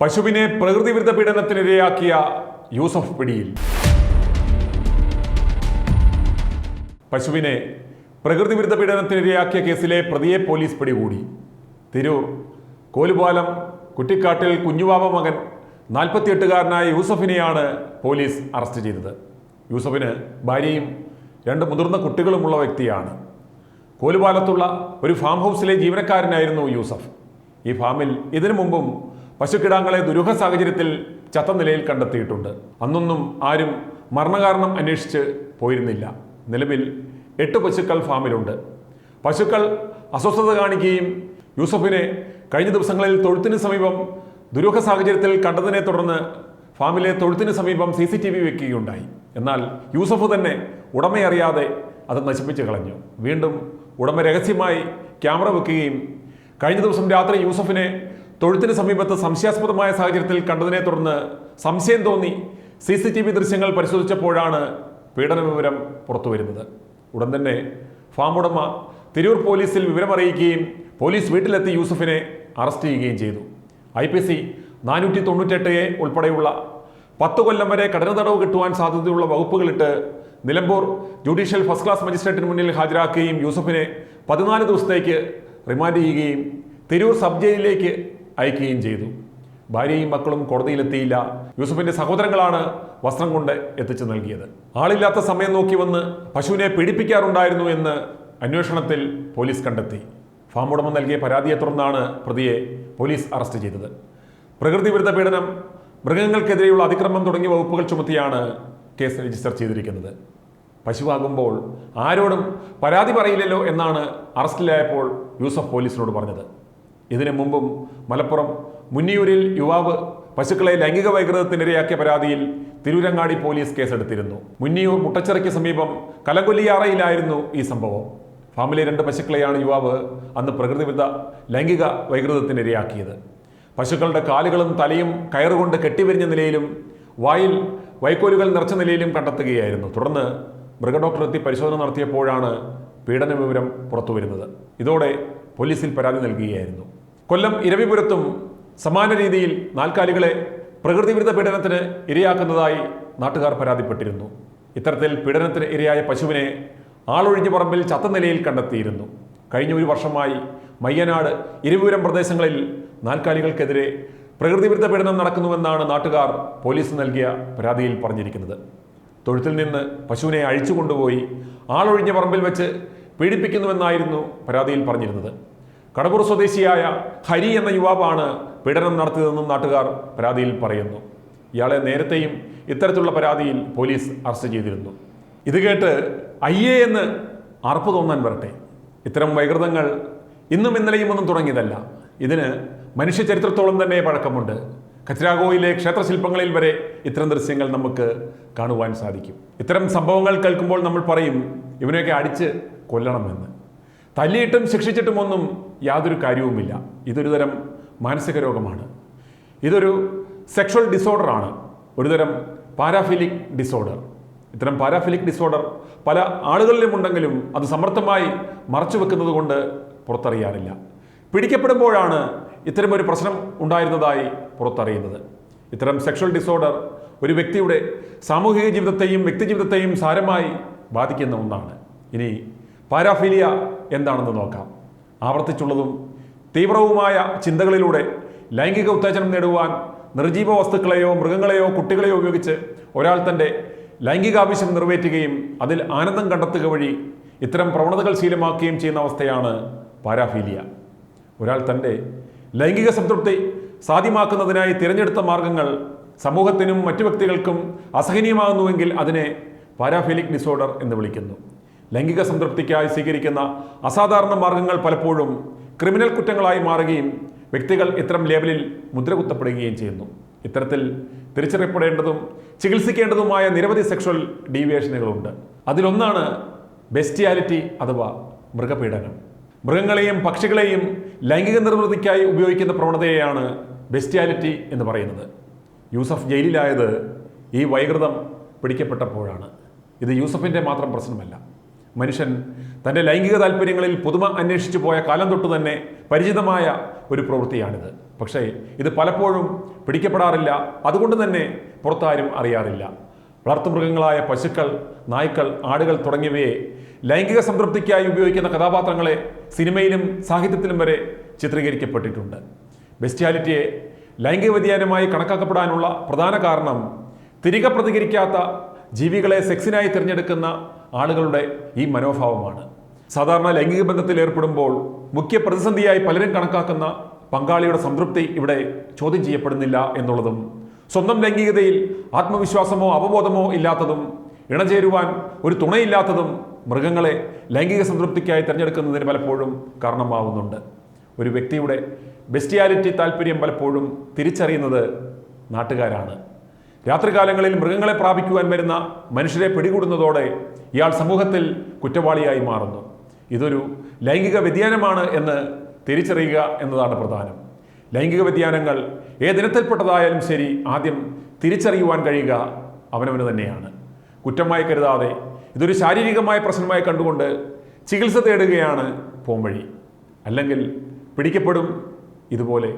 പശുവിനെ പ്രകൃതിവിരുദ്ധ പീഡനത്തിനിരയാക്കിയ യൂസഫ് പിടിയിൽ. പശുവിനെ പ്രകൃതിവിരുദ്ധ പീഡനത്തിനിരയാക്കിയ കേസിലെ പ്രതിയെ പോലീസ് പിടികൂടി. തിരൂർ കോലുപാലം കുറ്റിക്കാട്ടിൽ കുഞ്ഞുവാവ മകൻ 48-കാരനായ യൂസഫിനെയാണ് പോലീസ് അറസ്റ്റ് ചെയ്തത്. യൂസഫിന് ഭാര്യയും 2 മുതിർന്ന കുട്ടികളുമുള്ള വ്യക്തിയാണ്. കോലുപാലത്തുള്ള ഒരു ഫാം ഹൗസിലെ ജീവനക്കാരനായിരുന്നു യൂസഫ്. ഈ ഫാമിൽ ഇതിനു മുമ്പും പശുക്കിടാങ്ങളെ ദുരൂഹ സാഹചര്യത്തിൽ ചത്ത നിലയിൽ കണ്ടെത്തിയിട്ടുണ്ട്. അന്നൊന്നും ആരും മരണകാരണം അന്വേഷിച്ച് പോയിരുന്നില്ല. നിലവിൽ 8 പശുക്കൾ ഫാമിലുണ്ട്. പശുക്കൾ അസ്വസ്ഥത കാണിക്കുകയും യൂസഫിനെ കഴിഞ്ഞ ദിവസങ്ങളിൽ തൊഴുത്തിന് സമീപം ദുരൂഹ സാഹചര്യത്തിൽ കണ്ടതിനെ തുടർന്ന് ഫാമിലെ തൊഴുത്തിന് സമീപം CCTV വെക്കുകയുണ്ടായി. എന്നാൽ യൂസഫ് തന്നെ ഉടമയറിയാതെ അത് നശിപ്പിച്ച് കളഞ്ഞു. വീണ്ടും ഉടമ രഹസ്യമായി ക്യാമറ വെക്കുകയും കഴിഞ്ഞ ദിവസം രാത്രി യൂസഫിനെ തൊഴുത്തിന് സമീപത്ത് സംശയാസ്പദമായ സാഹചര്യത്തിൽ കണ്ടതിനെ തുടർന്ന് സംശയം തോന്നി CCTV ദൃശ്യങ്ങൾ പരിശോധിച്ചപ്പോഴാണ് പീഡന വിവരം പുറത്തു വരുന്നത്. ഉടൻ തന്നെ ഫാം ഉടമ തിരൂർ പോലീസിൽ വിവരമറിയിക്കുകയും പോലീസ് വീട്ടിലെത്തി യൂസഫിനെ അറസ്റ്റ് ചെയ്യുകയും ചെയ്തു. IPC 498A ഉൾപ്പെടെയുള്ള 10 കൊല്ലം വരെ കഠിന തടവ് കിട്ടുവാൻ സാധ്യതയുള്ള വകുപ്പുകളിട്ട് നിലമ്പൂർ ജുഡീഷ്യൽ ഫസ്റ്റ് ക്ലാസ് മജിസ്ട്രേറ്റിന് മുന്നിൽ ഹാജരാക്കുകയും യൂസഫിനെ 14 ദിവസത്തേക്ക് റിമാൻഡ് ചെയ്യുകയും തിരൂർ സബ് ജയിലിലേക്ക് അയക്കുകയും ചെയ്തു. ഭാര്യയും മക്കളും കോടതിയിലെത്തിയില്ല. യൂസഫിന്റെ സഹോദരങ്ങളാണ് വസ്ത്രം കൊണ്ട് എത്തിച്ചു നൽകിയത്. ആളില്ലാത്ത സമയം നോക്കി വന്ന് പശുവിനെ പീഡിപ്പിക്കാറുണ്ടായിരുന്നു എന്ന് അന്വേഷണത്തിൽ പോലീസ് കണ്ടെത്തി. ഫാം ഉടമ നൽകിയ പരാതിയെ തുടർന്നാണ് പ്രതിയെ പോലീസ് അറസ്റ്റ് ചെയ്തത്. പ്രകൃതിവിരുദ്ധ പീഡനം, മൃഗങ്ങൾക്കെതിരെയുള്ള അതിക്രമം തുടങ്ങിയ വകുപ്പുകൾ ചുമത്തിയാണ് കേസ് രജിസ്റ്റർ ചെയ്തിരിക്കുന്നത്. പശുവാകുമ്പോൾ ആരോടും പരാതി പറയില്ലല്ലോ എന്നാണ് അറസ്റ്റിലായപ്പോൾ യൂസഫ് പോലീസിനോട് പറഞ്ഞത്. ഇതിനു മുമ്പും മലപ്പുറം മുന്നിയൂരിൽ യുവാവ് പശുക്കളെ ലൈംഗിക വൈകൃതത്തിനിരയാക്കിയ പരാതിയിൽ തിരൂരങ്ങാടി പോലീസ് കേസെടുത്തിരുന്നു. മുന്നിയൂർ മുട്ടച്ചിറയ്ക്ക് സമീപം കലങ്കൊല്ലിയാറയിലായിരുന്നു ഈ സംഭവം. ഫാമിലെ 2 പശുക്കളെയാണ് യുവാവ് അന്ന് പ്രകൃതിവിരുദ്ധ ലൈംഗിക വൈകൃതത്തിനിരയാക്കിയത്. പശുക്കളുടെ കാലുകളും തലയും കയറുകൊണ്ട് കെട്ടിവരിഞ്ഞ നിലയിലും വായിൽ വൈക്കോലുകൾ നിറച്ച നിലയിലും കണ്ടെത്തുകയായിരുന്നു. തുടർന്ന് മൃഗഡോക്ടർ എത്തി പരിശോധന നടത്തിയപ്പോഴാണ് പീഡന വിവരം പുറത്തുവരുന്നത്. ഇതോടെ പോലീസിൽ പരാതി നൽകുകയായിരുന്നു. കൊല്ലം ഇരവിപുരത്തും സമാന രീതിയിൽ നാൽക്കാലികളെ പ്രകൃതിവിരുദ്ധ പീഡനത്തിന് ഇരയാക്കുന്നതായി നാട്ടുകാർ പരാതിപ്പെട്ടിരുന്നു. ഇത്തരത്തിൽ പീഡനത്തിന് ഇരയായ പശുവിനെ ആളൊഴിഞ്ഞ പറമ്പിൽ ചത്ത നിലയിൽ കണ്ടെത്തിയിരുന്നു. കഴിഞ്ഞ 1 വർഷമായി മയ്യനാട് ഇരവിപുരം പ്രദേശങ്ങളിൽ നാൽക്കാലികൾക്കെതിരെ പ്രകൃതിവിരുദ്ധ പീഡനം നടക്കുന്നുവെന്നാണ് നാട്ടുകാർ പോലീസ് നൽകിയ പരാതിയിൽ പറഞ്ഞിരിക്കുന്നത്. തൊഴുത്തിൽ നിന്ന് പശുവിനെ അഴിച്ചു കൊണ്ടുപോയി ആളൊഴിഞ്ഞ പറമ്പിൽ വെച്ച് പീഡിപ്പിക്കുന്നുവെന്നായിരുന്നു പരാതിയിൽ പറഞ്ഞിരുന്നത്. കടപ്പൂർ സ്വദേശിയായ ഹരി എന്ന യുവാവാണ് പീഡനം നടത്തിയതെന്നും നാട്ടുകാർ പരാതിയിൽ പറയുന്നു. ഇയാളെ നേരത്തെയും ഇത്തരത്തിലുള്ള പരാതിയിൽ പോലീസ് അറസ്റ്റ് ചെയ്തിരുന്നു. ഇത് കേട്ട് അയ്യേ എന്ന് അറപ്പ് തോന്നാൻ വരട്ടെ. ഇത്തരം വൈകൃതങ്ങൾ ഇന്നും ഇന്നലെയും ഒന്നും തുടങ്ങിയതല്ല. ഇതിന് മനുഷ്യ ചരിത്രത്തോളം തന്നെ പഴക്കമുണ്ട്. ഖജുരാഹോയിലെ ക്ഷേത്രശില്പങ്ങളിൽ വരെ ഇത്തരം ദൃശ്യങ്ങൾ നമുക്ക് കാണുവാൻ സാധിക്കും. ഇത്തരം സംഭവങ്ങൾ കേൾക്കുമ്പോൾ നമ്മൾ പറയും, ഇവനെയൊക്കെ അടിച്ച് കൊല്ലണമെന്ന്. തല്ലിയിട്ടും ശിക്ഷിച്ചിട്ടും ഒന്നും യാതൊരു കാര്യവുമില്ല. ഇതൊരു തരം മാനസിക രോഗമാണ്. ഇതൊരു സെക്ഷൽ ഡിസോർഡറാണ്, ഒരുതരം പാരാഫിലിക് ഡിസോർഡർ. ഇത്തരം പാരാഫിലിക് ഡിസോർഡർ പല ആളുകളിലും ഉണ്ടെങ്കിലും അത് സമർത്ഥമായി മറച്ചു വെക്കുന്നത് കൊണ്ട് പുറത്തറിയാറില്ല. പിടിക്കപ്പെടുമ്പോഴാണ് ഇത്തരമൊരു പ്രശ്നം ഉണ്ടായിരുന്നതായി പുറത്തറിയുന്നത്. ഇത്തരം സെക്ഷൽ ഡിസോർഡർ ഒരു വ്യക്തിയുടെ സാമൂഹിക ജീവിതത്തെയും വ്യക്തിജീവിതത്തെയും സാരമായി ബാധിക്കുന്ന ഒന്നാണ്. ഇനി പാരാഫിലിയ എന്താണെന്ന് നോക്കാം. ആവർത്തിച്ചുള്ളതും തീവ്രവുമായ ചിന്തകളിലൂടെ ലൈംഗിക ഉത്തേജനം നേടുവാൻ നിർജീവ വസ്തുക്കളെയോ മൃഗങ്ങളെയോ കുട്ടികളെയോ ഉപയോഗിച്ച് ഒരാൾ തൻ്റെ ലൈംഗികാവശ്യം നിറവേറ്റുകയും അതിൽ ആനന്ദം കണ്ടെത്തുക വഴി ഇത്തരം പ്രവണതകൾ ശീലമാക്കുകയും ചെയ്യുന്ന അവസ്ഥയാണ് പാരാഫീലിയ. ഒരാൾ തൻ്റെ ലൈംഗിക സംതൃപ്തി സാധ്യമാക്കുന്നതിനായി തിരഞ്ഞെടുത്ത മാർഗങ്ങൾ സമൂഹത്തിനും മറ്റു വ്യക്തികൾക്കും അസഹനീയമാകുന്നുവെങ്കിൽ അതിനെ പാരാഫിലിക് ഡിസോർഡർ എന്ന് വിളിക്കുന്നു. ലൈംഗിക സംതൃപ്തിക്കായി സ്വീകരിക്കുന്ന അസാധാരണ മാർഗങ്ങൾ പലപ്പോഴും ക്രിമിനൽ കുറ്റങ്ങളായി മാറുകയും വ്യക്തികൾ ഇത്തരം ലേബലിൽ മുദ്രകുത്തപ്പെടുകയും ചെയ്യുന്നു. ഇത്തരത്തിൽ തിരിച്ചറിയപ്പെടേണ്ടതും ചികിത്സിക്കേണ്ടതുമായ നിരവധി സെക്ഷൽ ഡീവിയേഷനുകളുണ്ട്. അതിലൊന്നാണ് ബെസ്റ്റിയാലിറ്റി അഥവാ മൃഗപീഡനം. മൃഗങ്ങളെയും പക്ഷികളെയും ലൈംഗിക നിർവൃത്തിക്കായി ഉപയോഗിക്കുന്ന പ്രവണതയെയാണ് ബെസ്റ്റിയാലിറ്റി എന്ന് പറയുന്നത്. യൂസഫ് ജയിലിലായത് ഈ വൈകൃതം പിടിക്കപ്പെട്ടപ്പോഴാണ്. ഇത് യൂസഫിൻ്റെ മാത്രം പ്രശ്നമല്ല. മനുഷ്യൻ തൻ്റെ ലൈംഗിക താല്പര്യങ്ങളിൽ പുതുമ അന്വേഷിച്ചു പോയ കാലം തൊട്ട് തന്നെ പരിചിതമായ ഒരു പ്രവൃത്തിയാണിത്. പക്ഷേ ഇത് പലപ്പോഴും പിടിക്കപ്പെടാറില്ല. അതുകൊണ്ട് തന്നെ പുറത്താരും അറിയാറില്ല. വളർത്തുമൃഗങ്ങളായ പശുക്കൾ, നായ്ക്കൾ, ആടുകൾ തുടങ്ങിയവയെ ലൈംഗിക സംതൃപ്തിക്കായി ഉപയോഗിക്കുന്ന കഥാപാത്രങ്ങളെ സിനിമയിലും സാഹിത്യത്തിലും വരെ ചിത്രീകരിക്കപ്പെട്ടിട്ടുണ്ട്. ബെസ്റ്റിയാലിറ്റിയെ ലൈംഗിക വ്യതിയാനമായി കണക്കാക്കപ്പെടാനുള്ള പ്രധാന കാരണം തിരികെ പ്രതികരിക്കാത്ത ജീവികളെ സെക്സിനായി തിരഞ്ഞെടുക്കുന്ന ആളുകളുടെ ഈ മനോഭാവമാണ്. സാധാരണ ലൈംഗിക ബന്ധത്തിൽ ഏർപ്പെടുമ്പോൾ മുഖ്യ പ്രതിസന്ധിയായി പലരും കണക്കാക്കുന്ന പങ്കാളിയുടെ സംതൃപ്തി ഇവിടെ ചോദ്യം ചെയ്യപ്പെടുന്നില്ല എന്നുള്ളതും, സ്വന്തം ലൈംഗികതയിൽ ആത്മവിശ്വാസമോ അവബോധമോ ഇല്ലാത്തതും, ഇണചേരുവാൻ ഒരു തുണയില്ലാത്തതും മൃഗങ്ങളെ ലൈംഗിക സംതൃപ്തിക്കായി തിരഞ്ഞെടുക്കുന്നതിന് പലപ്പോഴും കാരണമാവുന്നുണ്ട്. ഒരു വ്യക്തിയുടെ ബെസ്റ്റിയാലിറ്റി താല്പര്യം പലപ്പോഴും തിരിച്ചറിയുന്നത് നാട്ടുകാരാണ്. രാത്രികാലങ്ങളിൽ മൃഗങ്ങളെ പ്രാപിക്കുവാൻ വരുന്ന മനുഷ്യരെ പിടികൂടുന്നതോടെ ഇയാൾ സമൂഹത്തിൽ കുറ്റവാളിയായി മാറുന്നു. ഇതൊരു ലൈംഗിക വ്യതിയാനമാണ് എന്ന് തിരിച്ചറിയുക എന്നതാണ് പ്രധാനം. ലൈംഗിക വ്യതിയാനങ്ങൾ ഏതിനത്തിൽപ്പെട്ടതായാലും ശരി, ആദ്യം തിരിച്ചറിയുവാൻ കഴിയുക അവനവന് തന്നെയാണ്. കുറ്റമായി കരുതാതെ ഇതൊരു ശാരീരികമായ പ്രശ്നമായി കണ്ടുകൊണ്ട് ചികിത്സ തേടുകയാണ് പോംവഴി. അല്ലെങ്കിൽ പിടിക്കപ്പെടും, ഇതുപോലെ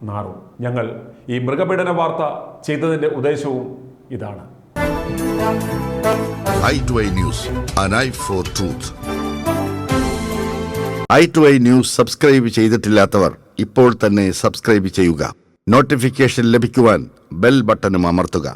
നാറും. ഞങ്ങൾ ഈ മൃഗപീഡന വാർത്ത ചെയ്തതിൻ്റെ ഉദ്ദേശവും ഇതാണ്. i2i News, an eye for truth. i2i News subscribe ചെയ്തിട്ടില്ലാത്തവർ ഇപ്പോൾ തന്നെ സബ്സ്ക്രൈബ് ചെയ്യുക. നോട്ടിഫിക്കേഷൻ ലഭിക്കുവാൻ ബെൽ ബട്ടണും അമർത്തുക.